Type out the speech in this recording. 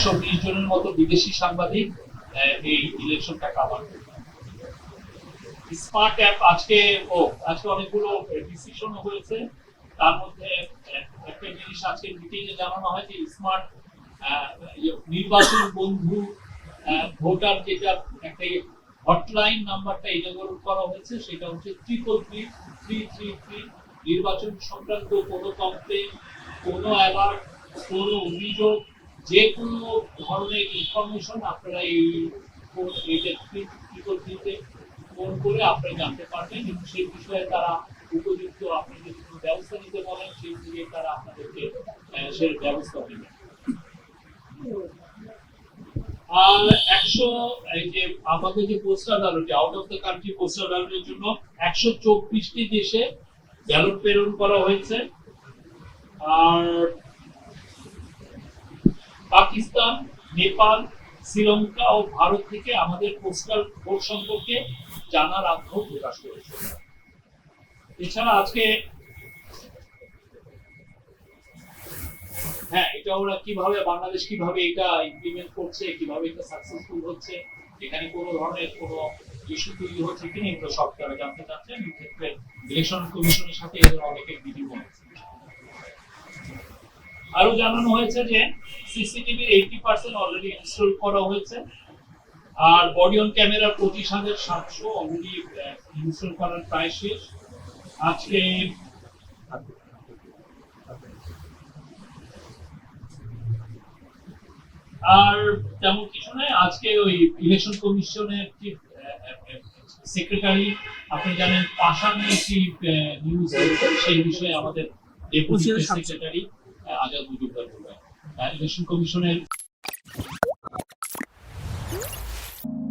120 জনের মতো বিদেশি সাংবাদিক এই ইলেকশনটা কাভার করবে। স্মার্ট অ্যাপ আজকে অনেকগুলো ডিসিশন হয়েছে। তার মধ্যে একটা জিনিস আজকে মিটিং এ জানানো হয় যে স্মার্ট নির্বাচন বন্ধু ভোটার যেটা একটা হটলাইন নাম্বারটা ইনাগরেট করা হয়েছে, সেটা হচ্ছে 333 নির্বাচন সংক্রান্ত কোনো কমপ্লেন, কোনো অ্যালার্ট, কোনো অভিযোগ, যে কোনো ধরনের ইনফরমেশন আপনারা এই 333 ফোন করে আপনারা জানতে পারবেন এবং সেই বিষয়ে তারা উপযুক্ত, আপনি যদি কোনো ব্যবস্থা নিতে বলেন সেই দিকে তারা আপনাদেরকে সে ব্যবস্থা নেবেন। আর 100 এই যে আমাদের যে postal ballot, out of the country postal ব্যালটের জন্য 124টি দেশে ব্যালট প্রেরণ করা হয়েছে। আর পাকিস্তান, নেপাল, শ্রীলঙ্কা ও ভারত থেকে আমাদের পোস্টাল ভোট সম্পর্কে জানার আগ্রহ প্রকাশ করেছে। এছাড়া আজকে এটা ওরা কিভাবে, বাংলাদেশ কিভাবে এটা ইমপ্লিমেন্ট করছে, কিভাবে এটা সাকসেসফুল হচ্ছে, এখানে কোনো ধরনের কোনো ইস্যু তৈরি হচ্ছে কিনা, এগুলো সব তারা জানতে চাচ্ছেন। এই ক্ষেত্রে ইলেকশন কমিশনের সাথে এদের অনেকের বিনিময় হয়েছে। আরো জানানো হয়েছে যে সিসিটিভি 80% অলরেডি ইনস্টল করা হয়েছে। আর body on camera 25,700 already install করার প্রায় শেষ। আজকে আর তেমন কিছু নয়। আজকে ওই ইলেকশন কমিশনের চিফ সেক্রেটারি, আপনি জানেন পাশানের চিফ নিউজ, সেই বিষয়ে আমাদের ডেপুটি সেক্রেটারি আজাদ মজুমদার বলবেন ইলেকশন কমিশনের